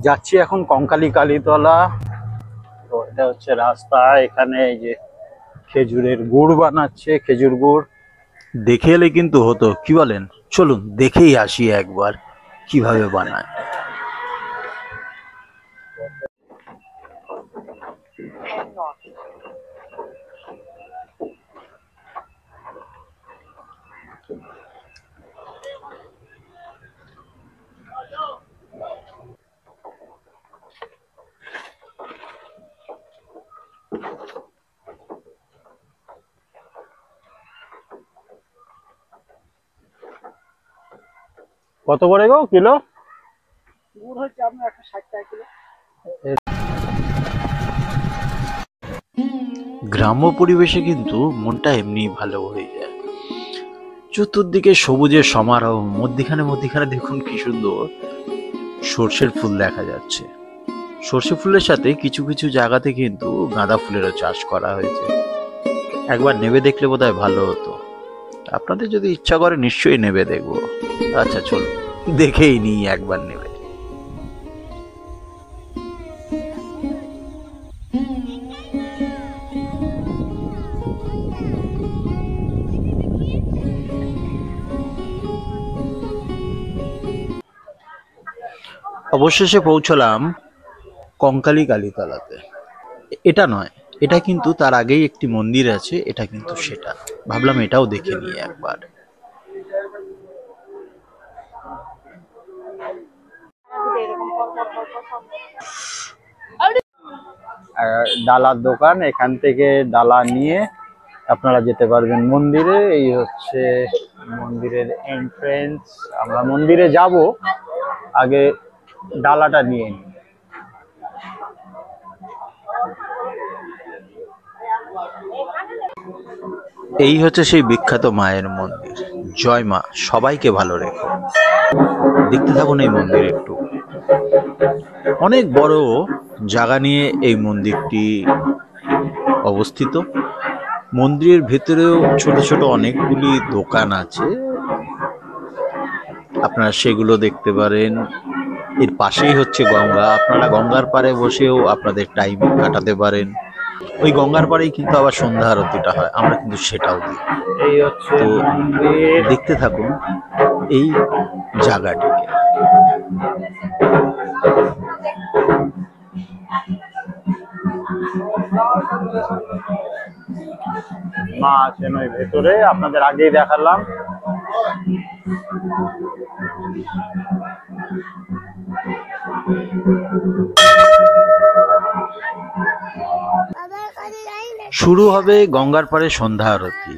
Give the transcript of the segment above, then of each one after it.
যাচ্ছি এখন কঙ্কালী কালীতলা। তো এটা হচ্ছে রাস্তা। এখানে এই যে খেজুরের গুড় বানাচ্ছে, খেজুর গুড় দেখে এলে কিন্তু হতো, কি বলেন? চলুন দেখেই আসি একবার কিভাবে বানায়। কত করে গো কিলো? গুড় হচ্ছে আপনার 160 টাকা কিলো। গ্রাম্য পরিবেশে কিন্তু মনটা এমনি ভালো হয়ে যায়। চতুর্দিকে সবুজের সমারোহ, মধ্যিখানে মধ্যিখানে দেখুন কি সুন্দর সর্ষের ফুল দেখা যাচ্ছে। সর্ষে ফুলের সাথে কিছু কিছু জায়গাতে কিন্তু গাঁদা ফুলেরও চাষ করা হয়েছে। একবার নেবে দেখলে বোধহয় ভালো হতো। আপনাদের যদি ইচ্ছা করে নিশ্চয়ই নেবে দেখবো। আচ্ছা চলো দেখেই নিই একবার নেবে। অবশেষে পৌঁছলাম কঙ্কালী কালীতলাতে। এটা নয়, এটা কিন্তু তার আগেই একটি মন্দির আছে, এটা কিন্তু সেটা। ভাবলাম এটাও দেখে নিই একবার। ডালার দোকান, এখান থেকে ডালা নিয়ে আপনারা যেতে পারবেন মন্দিরে। এই হচ্ছে মন্দিরের এন্ট্রেন্স। আমরা মন্দিরে যাব, আগে ডালাটা নিয়ে নিই। এই হচ্ছে সেই বিখ্যাত মায়ের মন্দির। জয় মা, সবাইকে ভালো রেখো। দেখতে থাকুন এই মন্দির একটু। অনেক বড় জায়গা নিয়ে এই মন্দিরটি অবস্থিত। মন্দিরের ভেতরেও ছোট ছোট অনেকগুলি দোকান আছে, আপনারা সেগুলো দেখতে পারেন। এর পাশেই হচ্ছে গঙ্গা, আপনারা গঙ্গার পাড়ে বসেও আপনাদের টাইম কাটাতে পারেন। ওই গঙ্গার পাড়েই কিন্তু আবার সন্ধ্যা আরতিটা হয়, আমরা কিন্তু সেটাও দিই। এই হচ্ছে তো দেখতে থাকুন এই জায়গাটিকে। মা আছেন ওই ভেতরে, আপনাদের আগেই দেখালাম। শুরু হবে গঙ্গার পাড়ে সন্ধ্যা আরতি।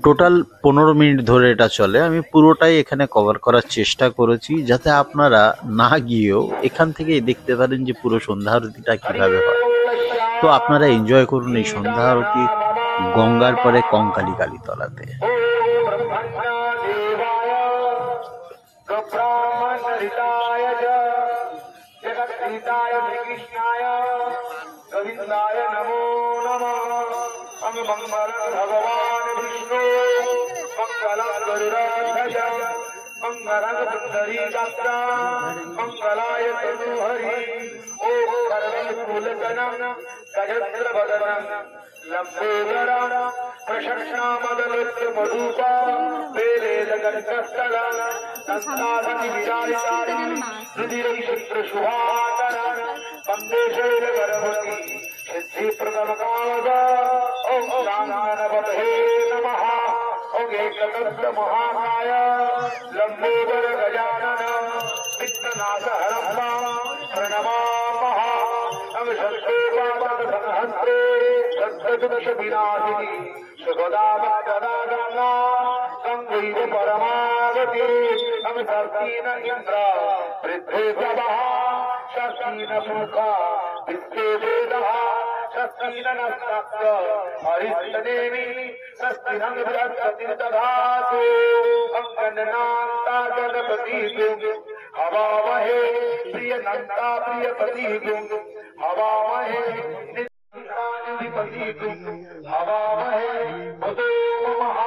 টোটাল 15 মিনিট ধরে এটা চলে। আমি পুরোটাই এখানে কভার করার চেষ্টা করেছি, যাতে আপনারা না গিয়েও এখান থেকেই দেখতে পারেন যে পুরো সন্ধ্যা আরতিটা কিভাবে হয়। তো আপনারা এনজয় করুন এই সন্ধ্যা আরতি গঙ্গার পাড়ে কঙ্কালী কালীতলাতে। गोविंदाय नमो नमः। मंगल भगवान विष्णु मंगल गरुड़ध्वज मंगल पुंडरीकाक्ष मंगलाय तनूहरि। ओम सर्वफूलगणं गजत्रवदनं लंबोदरं प्रशंसामदलोच्चमधुपा वेदेदगर्भस्थलं संस्थापितविराजितारं रुधिरैशुभ्रशुभाकरं वन्दे शैलगर्भवती सिद्धिप्रदमकामदा। ओम गणानापतये नमः। ओम एकदन्तमहाकाय लंबोदर गजानन विघ्ननाशहरं प्रणमामः। हम शत्रुपादहन्त्रे शत्रुदोषविनाशिनी सुखदामकदागङ्गा गङ्गैव परमागति। हम शक्तिन इन्द्र पृथ्वीभ्यः शक्तिन सुखा विश्वे वेदः शक्तिन नस्तस्य हरिष्ठदेवी शक्तिनं बृहस्पतिर्दधातु। हम गणनान्ता गणपतिं हवामहे प्रियनन्ता प्रियपतिं हवामहे निधिपतिं हवामहे भूतो नमः।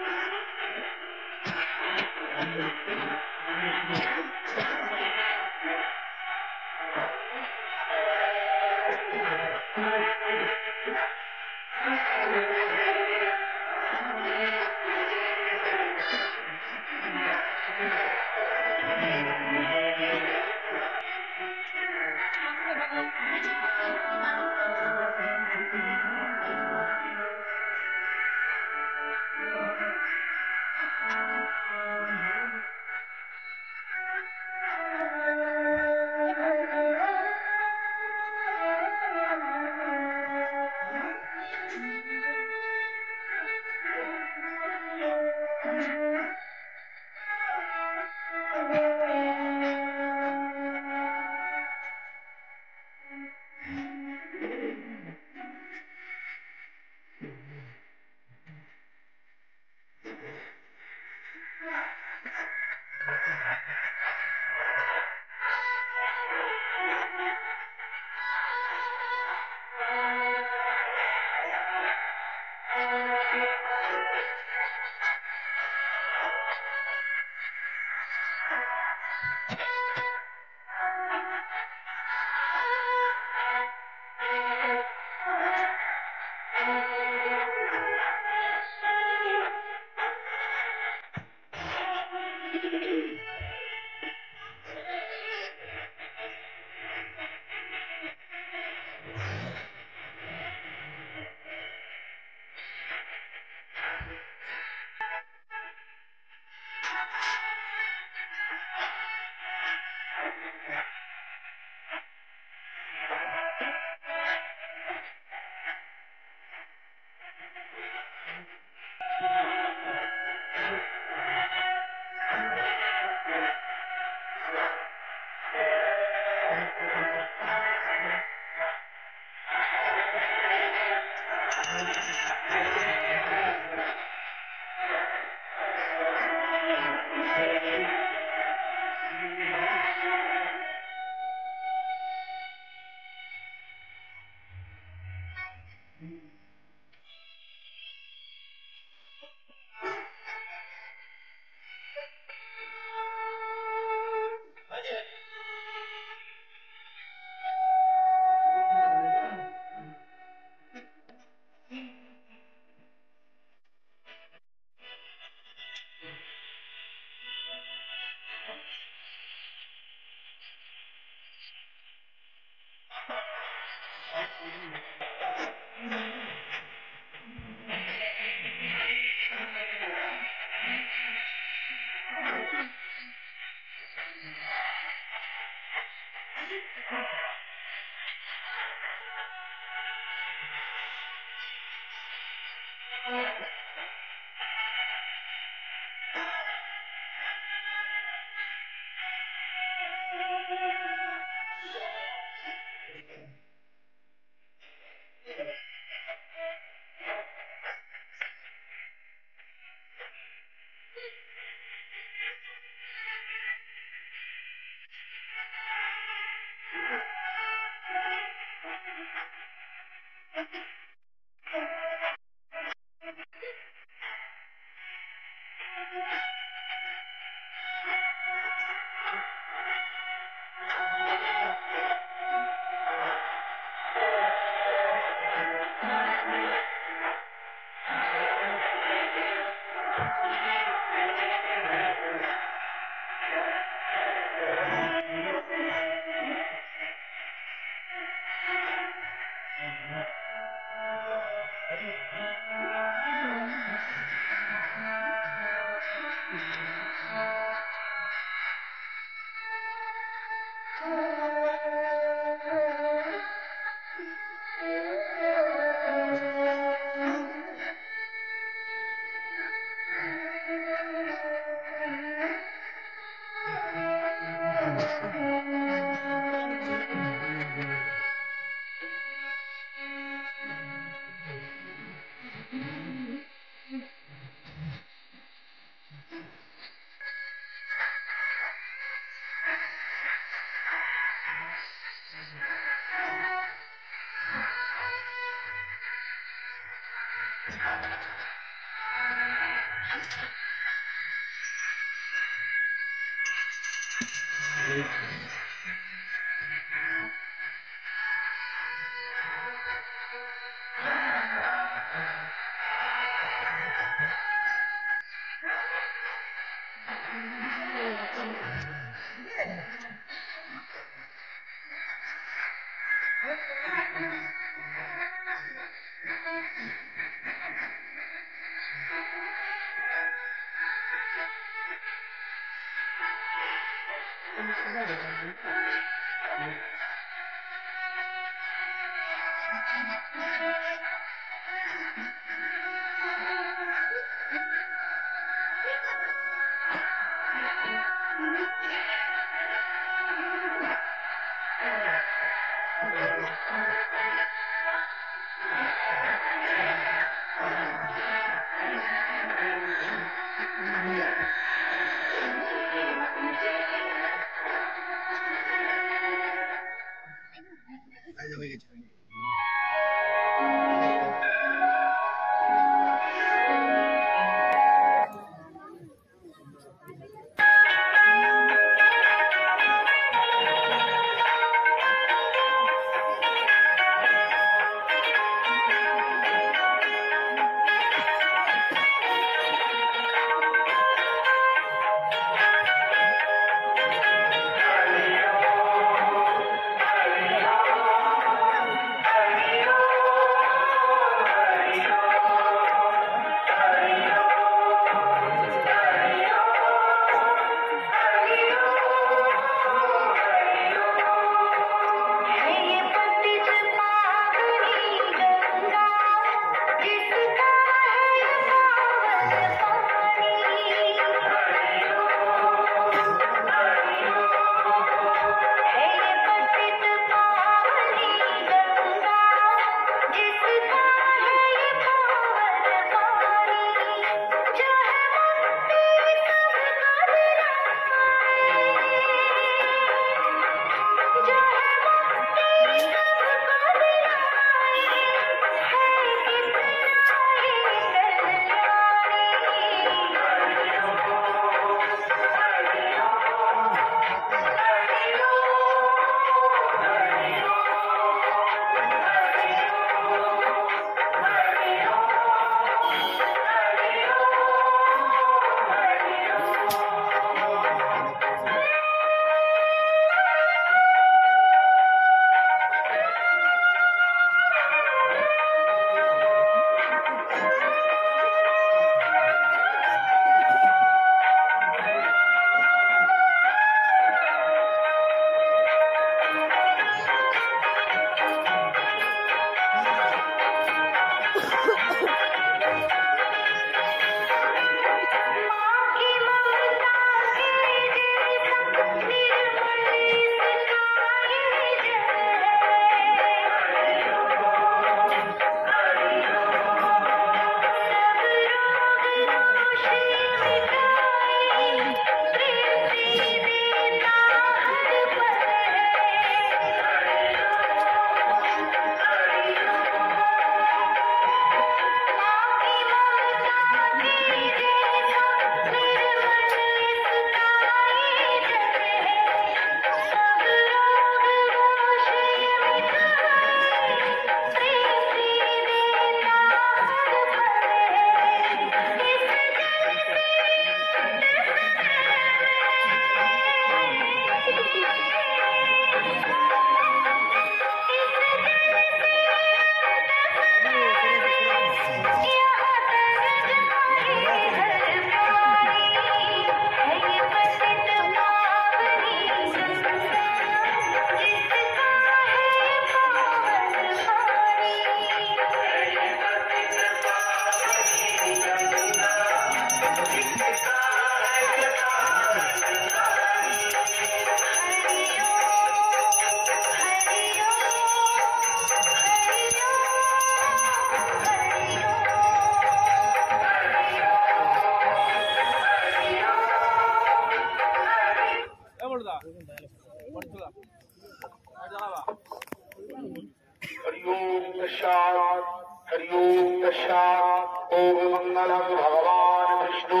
हरिओम तस्सात् हरिओम तस्सात् ओम मंगलम भगवान विष्णु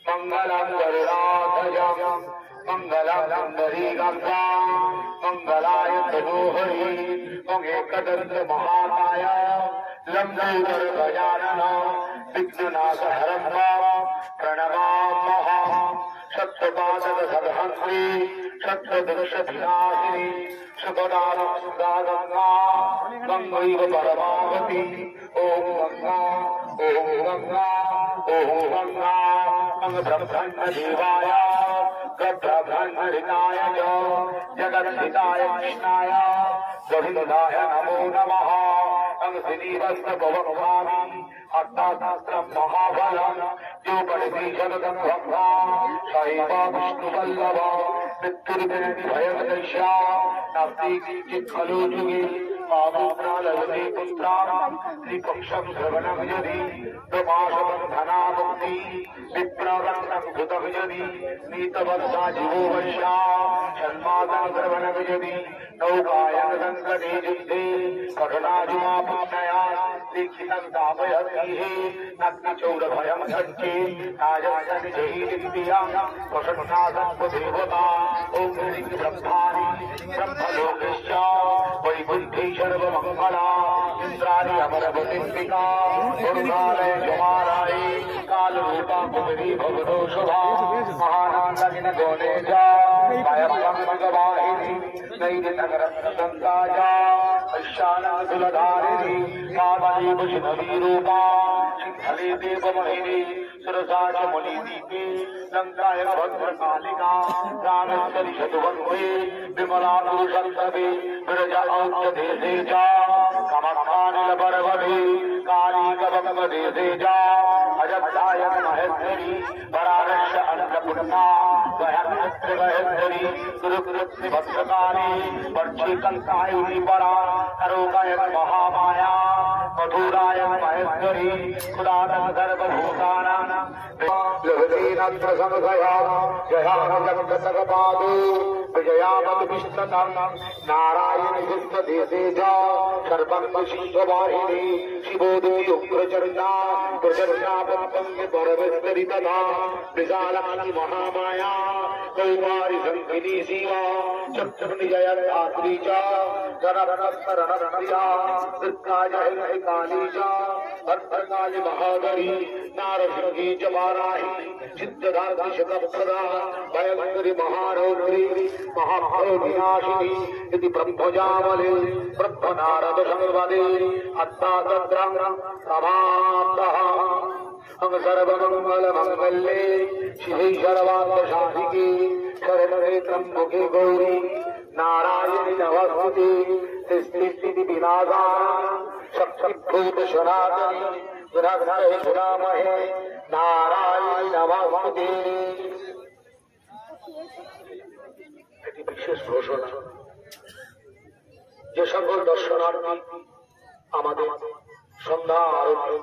मंगलम गरुड़ाध्वज मंगलम गंधरीगंगा मंगलाय तनोहरि ओम एकदंत महाकाय लंबोदर गजानन विघ्ननाश हरं प्रणमामः सत्यपादक सदहंसी सत्यदृशभिनाशिनी सुपदागंगा गंगैव परमावती ओम गंगा ओम गंगा ओम गंगा ब्रह्मण्य देवाय ब्रह्मण्यहिताय जगद्धिताय कृष्णाय गोविंदाय नमो नमः श्रीवत्सभवभामि अर्थाशास्त्रं महाबलं जो पठति जगतं भक्त्वा सैव विष्णुवल्लभ मृत्युर्भयं नास्ति किञ्चित् खलु युगे पावनालयते पुत्राणां त्रिपक्षं श्रवणं यदि प्रमाशबन्धना मुक्ति विप्रवन्तं भूतं यदि नीतवत्सा जीवो वश्या जन्मादं श्रवणं यदि नौकायं संकटे युद्धे कठिनाजुमापन्नया दीक्षितं तापयतीः नग्नचौरभयं सच्चे राजस्य जयीन्द्रियां प्रसन्नासत्वदेवता ॐ ह्रीं ब्रह्माणि ब्रह्मलोकश्च वैकुण्ठी सर्वमङ्गला इन्द्राणि अमरवतिम्बिका दुर्गालय जमालय कालरूपा कुमारी भवतो शुभा महानान्दगिन गोलेजा वायव्यङ्गवाहिनी नैर्यनगरसन्ताजा ऐशानकुलधारिणी कामदेव शिववीरूपा सिंहले देवमहिनी सुरसा मुनिदीपे लङ्कायन भद्रकालिका रामेश्वरी शतुवन्वे विमला पुरुषन्तवे विरजा औषधेशे च कामाख्यानिलपर्वते कालीकवकदेशे च अजध्यायन महेश्वरी वरारस्य अन्नपूर्णा गहनत्रिगहेश्वरी गुरुकृत्रि भद्रकाली वर्षिकङ्कायुनि परा करोगायन महामाया मधुरायन महेश्वरी खुदानं सर्वभूतानां लहतेनत्र संशया जयानजगतपादो विजयामतिष्ठतं नारायणयुक्तदेशे च सर्वङ्गशिववाहिनी शिवोदति उग्रचर्या प्रचर्यापत्पङ्ग परमेश्वरी तथा विशालाक्षी महामाया कौमारी संकिनी शिवा चक्षुर्निजयधात्री च गणरणप्रिया दुर्गाजय काली च भद्रकाली महादरी नारसिंही च वाराही सिद्धदात्री शतप्रदा भयङ्करी महारौद्री महाभयविनाशिनी इति ब्रह्मजामले ब्रह्मनारद संवदे अत्तातन्त्रं समाप्तः हम सर्वमङ्गलमङ्गल्ये शिवे सर्वार्थसाधिके शरणे त्र्यम्बके गौरी नारायणि नमोस्तुते सृष्टि विनाशाय शक्तिभूत सनातनी विनाशाय गुणामहे नारायणि नमोस्तुते। এটি বিশেষ ঘোষণা যে সকল দর্শনার্থী আমাদের সন্ধ্যা আরতি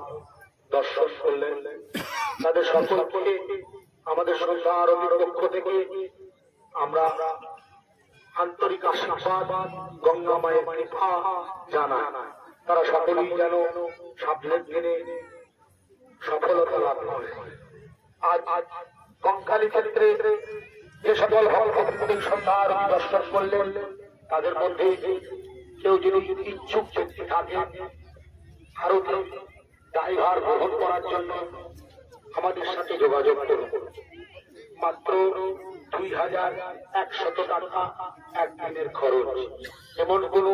দর্শন করলেন তাদের সকলকে আমাদের সন্ধ্যা আরতির পক্ষ থেকে আমরা আন্তরিক আশীর্বাদ গঙ্গা মায়ের কৃপা জানাই তারা সকলেই যেন সামনের দিনে সফলতা লাভ করে। আজ কঙ্কালী ক্ষেত্রে যে সকল ভক্ত সন্ধ্যা আরতি দর্শন করলেন তাদের মধ্যে কেউ যদি ইচ্ছুক ব্যক্তি থাকে আরতি দায়ভার গ্রহণ করার জন্য আমাদের সাথে যোগাযোগ করুন। মাত্র 2100 টাকা একদিনের খরচ। এমন কোন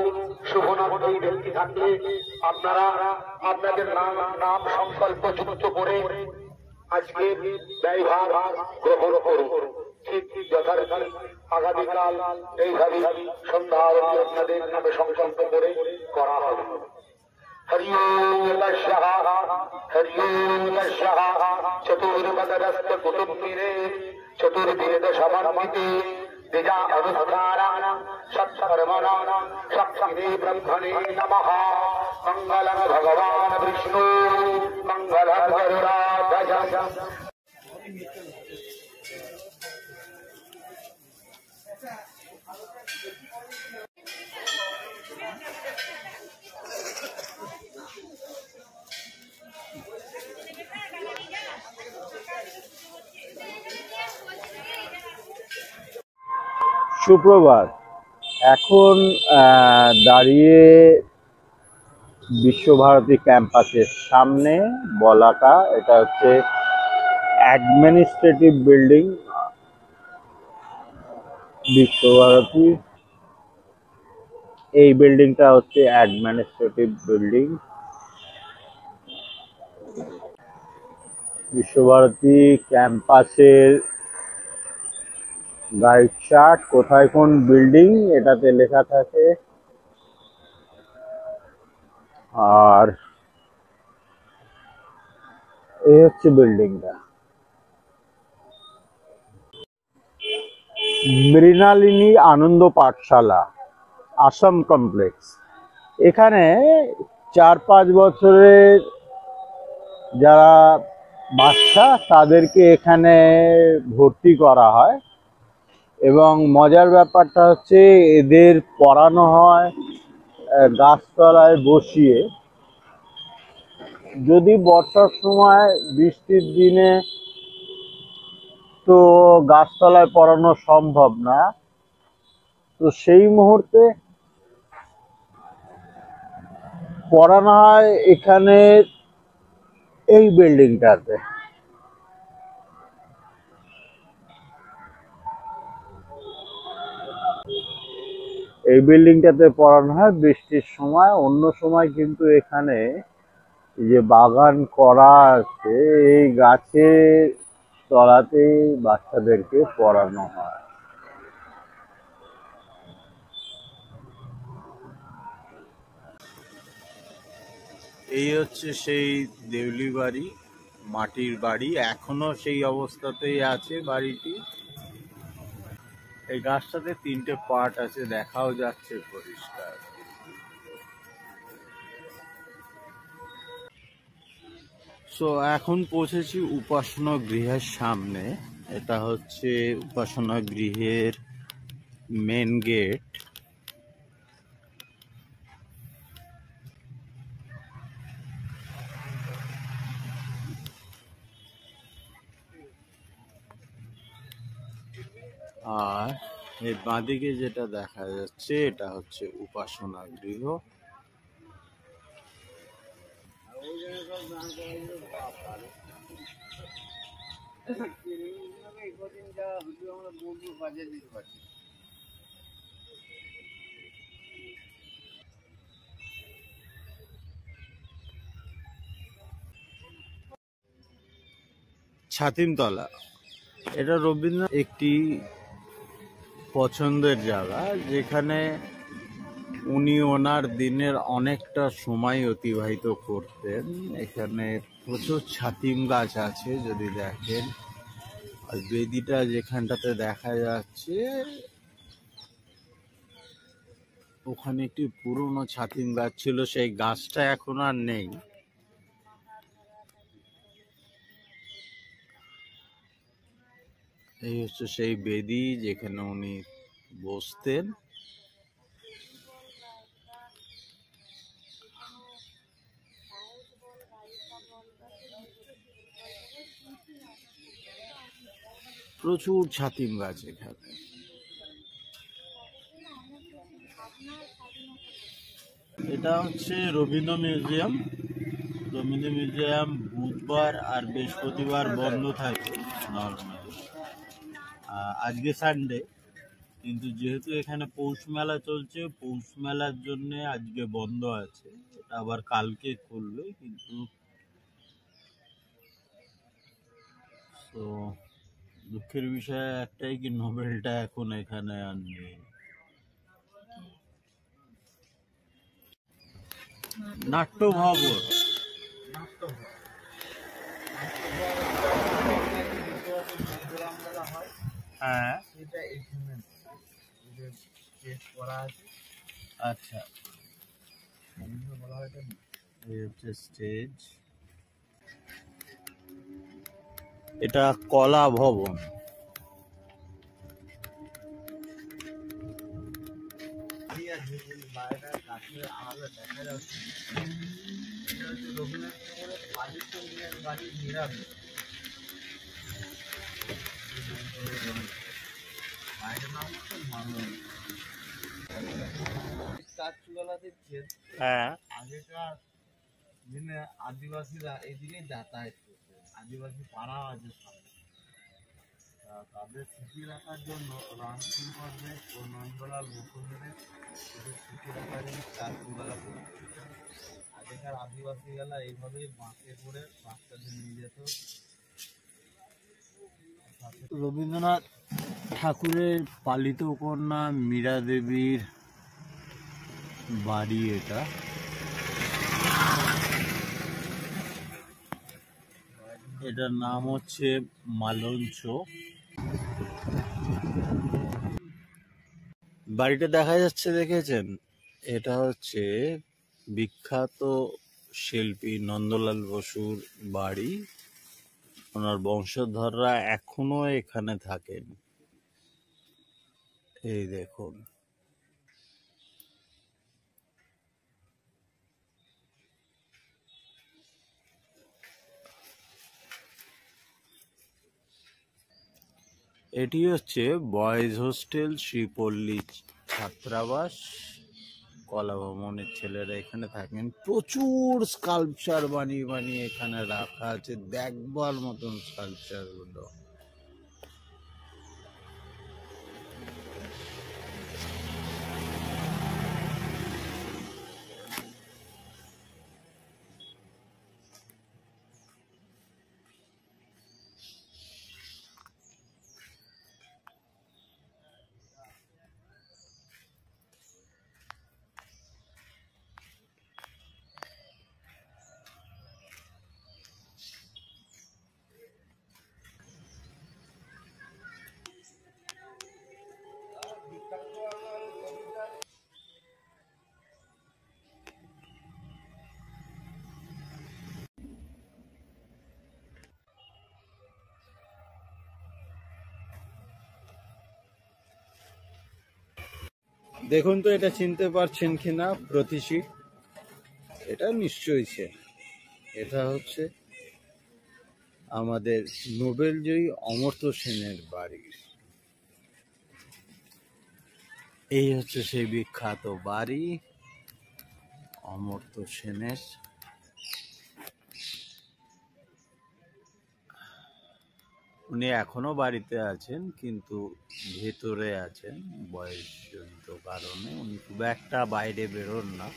শুভনামী ব্যক্তি থাকলে আপনারা আপনাদের নাম সংকল্প যুক্ত করে আজকে ব্যয়ভার গ্রহণ করুন। ঠিক যথারীতি আগামীকাল এইভাবে সন্ধ্যা আরতি আপনাদের নামে সংকল্প করে করা হবে। हरि ओम तस्सः हरि ओम तस्सः चतुर्वेदस्त कुटुम्बिने चतुर्वेद समन्विते द्विजा अनुष्ठानां सत्कर्मणां सत्संगे ब्रह्मणे नमः। मंगलं भगवान् विष्णु मंगलं गरुडाध्वज। সুপ্রভাত। এখন দাঁড়িয়ে বিশ্বভারতী ক্যাম্পাসের সামনে বলাকা, এটা হচ্ছে অ্যাডমিনিস্ট্রেটিভ বিল্ডিং বিশ্বভারতী। এই বিল্ডিংটা হচ্ছে অ্যাডমিনিস্ট্রেটিভ বিল্ডিং বিশ্বভারতী ক্যাম্পাসের গাইড চার্ট, কোথায় কোন বিল্ডিং এটাতে লেখা থাকে। আর এই হচ্ছে বিল্ডিংটা, মৃণালিনী আনন্দ পাঠশালা আসাম কমপ্লেক্স। এখানে 4-5 বছরের যারা বাচ্চা তাদেরকে এখানে ভর্তি করা হয়, এবং মজার ব্যাপারটা হচ্ছে এদের পড়ানো হয় গাছতলায় বসিয়ে। যদি বর্ষার সময় বৃষ্টির দিনে তো গাছতলায় পড়ানো সম্ভব না, তো সেই মুহূর্তে পড়ানো হয় এখানে এই বিল্ডিংটাতে। এই বিল্ডিংটাতে পড়ানো হয় বৃষ্টির সময়। অন্য সময় কিন্তু এখানে যে বাগান করা আছে, এই গাছের তলাতেই বাচ্চাদেরকে পড়ানো হয়। এই হচ্ছে সেই দেউলি বাড়ি, মাটির বাড়ি, এখনো সেই অবস্থাতেই আছে বাড়িটি। এই গাছটাতে 3টে পার্ট আছে, দেখাও যাচ্ছে পরিষ্কার। সো এখন পৌঁছেছি উপাসনা গৃহের সামনে। এটা হচ্ছে উপাসনা গৃহের মেন গেট। আর এই বাঁদিকে যেটা দেখা যাচ্ছে এটা হচ্ছে উপাসনা গৃহ। ছাতিমতলা, এটা রবীন্দ্রনাথ একটি পছন্দের জায়গা, যেখানে উনি ওনার দিনের অনেকটা সময় অতিবাহিত করতেন। এখানে প্রচুর ছাতিম গাছ আছে যদি দেখেন, আর বেদিটা যেখানটাতে দেখা যাচ্ছে ওখানে একটি পুরনো ছাতিম গাছ ছিল, সেই গাছটা এখন আর নেই। এই হচ্ছে সেই বেদি যেখানে উনি বসতেন। প্রচুর ছাতিম গাছ এখানে। এটা হচ্ছে রবীন্দ্র মিউজিয়াম। রবীন্দ্র মিউজিয়াম বুধবার আর বৃহস্পতিবার বন্ধ থাকে নর্মালি। আজকে সানডে, কিন্তু যেহেতু এখানে পৌষ মেলা চলছে, পৌষ মেলার জন্য আজকে বন্ধ আছে। এটা আবার কালকে খুলবে, কিন্তু তো দুঃখের বিষয় একটাই কি নোবেলটা এখন এখানে আর নেই। নাট্য ভবন, হ্যাঁ আচ্ছা, এই হচ্ছে স্টেজ। এটা কলা ভবন। কাঠচুলা দেখছেন, হ্যাঁ, আগেকার দিনে আদিবাসীরা এদিকেই যাতায়াত করতো, আদিবাসী পাড়া আছে সামনে। তাদের স্মৃতি রাখার জন্য রামসিং পর্বে ও নন্দলাল মুকুন্দের স্মৃতি রাখার জন্য কাঠচুলা করে। আগেকার আদিবাসীরা এইভাবেই বাঁকে করে বাচ্চাদের নিয়ে যেত। রবীন্দ্রনাথ ঠাকুরের পালিত কন্যা মীরা দেবীর বাড়ি এটা। এটার নাম হচ্ছে মালঞ্চ। বাড়িটা দেখা যাচ্ছে, দেখেছেন? এটা হচ্ছে বিখ্যাত শিল্পী নন্দলাল বসুর বাড়ি। ওনার বংশধররা এখনো এখানে থাকেন। এই দেখুন, এটি হচ্ছে বয়েজ হোস্টেল শ্রীপল্লী ছাত্রাবাস। কলা ভবনের ছেলেরা এখানে থাকেন। প্রচুর স্কাল্পচার বানিয়ে বানিয়ে এখানে রাখা আছে, দেখবার মতন স্কাল্পচার গুলো। দেখুন তো, এটা চিনতে পারছেন কিনা প্রতিশী? এটা নিশ্চয়ই সে। এটা হচ্ছে আমাদের নোবেল জয়ী অমর্ত্য সেনের বাড়ি। এই হচ্ছে সেই বিখ্যাত বাড়ি অমর্ত্য সেনের। উনি এখনো বাড়িতে আছেন, কিন্তু ভেতরে আছেন বয়সজনিত কারণে। উনি খুব একটা বাইরে বেরোন না।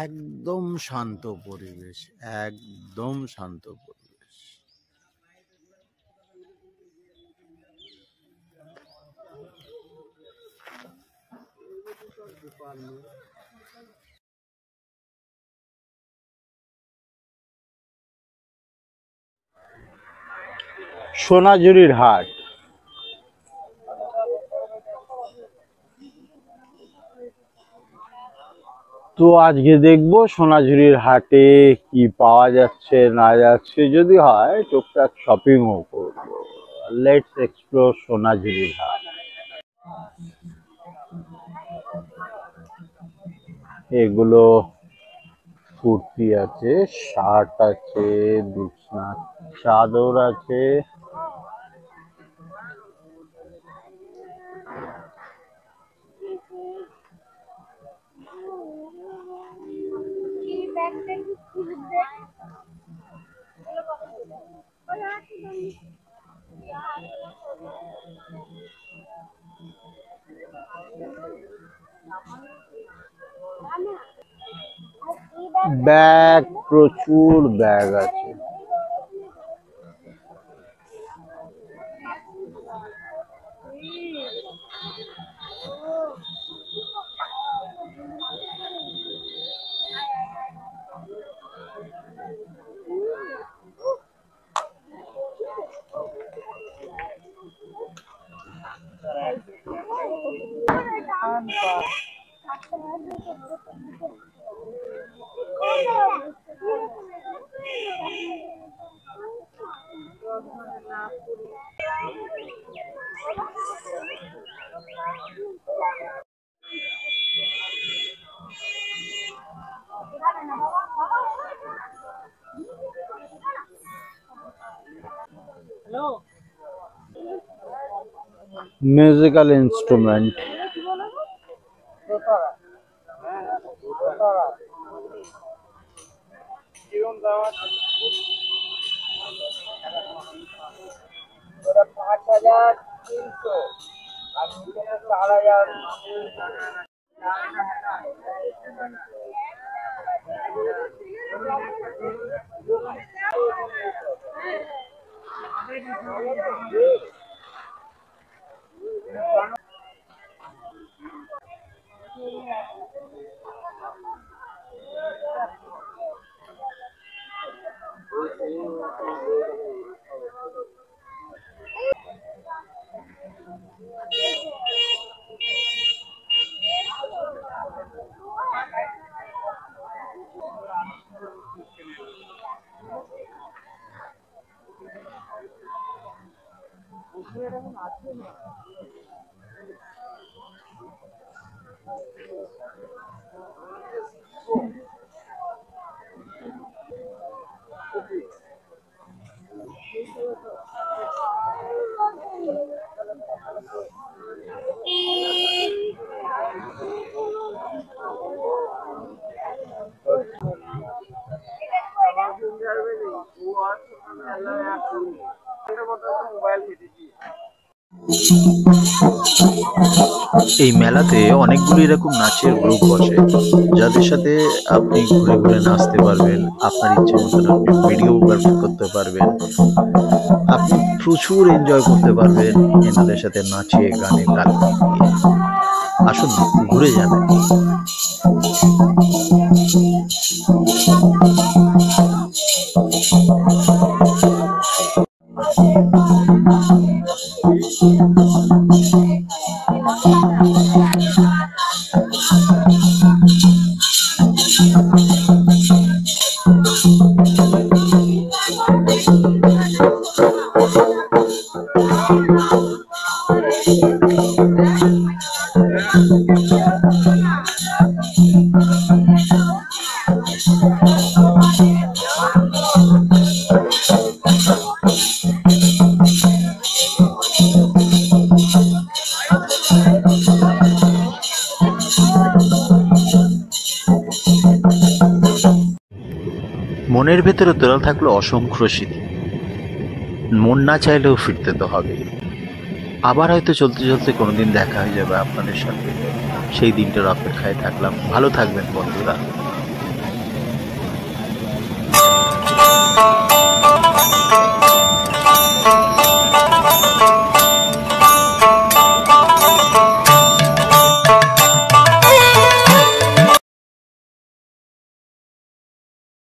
একদম শান্ত পরিবেশ, একদম শান্ত পরিবেশ। সোনাঝুরির হাট। তো আজকে দেখবো সোনাঝুরির হাটে কি পাওয়া যাচ্ছে না যাচ্ছে। যদি হয় টুকটাক শপিংও করবো। লেটস এক্সপ্লোর সোনাঝুরির হাট। এগুলো কুর্তি আছে, শার্ট আছে, বিছনা চাদর আছে। ব্যাগ, প্রচুর ব্যাগ আছে। Musical instrument. ওটা 5300 আর নিচে 4000। এই মেলাতে অনেকগুলো এরকম নাচের গ্রুপ বসে, যাদের সাথে আপনি ঘুরে ঘুরে নাচতে পারবেন, আপনার ইচ্ছে মতন আপনি ভিডিও করতে পারবেন, আপনি প্রচুর এনজয় করতে পারবেন এনাদের সাথে নাচে গানে তাল মিলিয়ে। আসুন ঘুরে যান। মনের ভেতরে তোলা থাকলো অসংখ্য স্মৃতি, মন না চাইলেও ফিরতে তো হবে। আবার হয়তো চলতে চলতে কোনোদিন দেখা হয়ে যাবে আপনাদের সাথে, সেই দিনটার অপেক্ষায় থাকলাম। ভালো থাকবেন বন্ধুরা।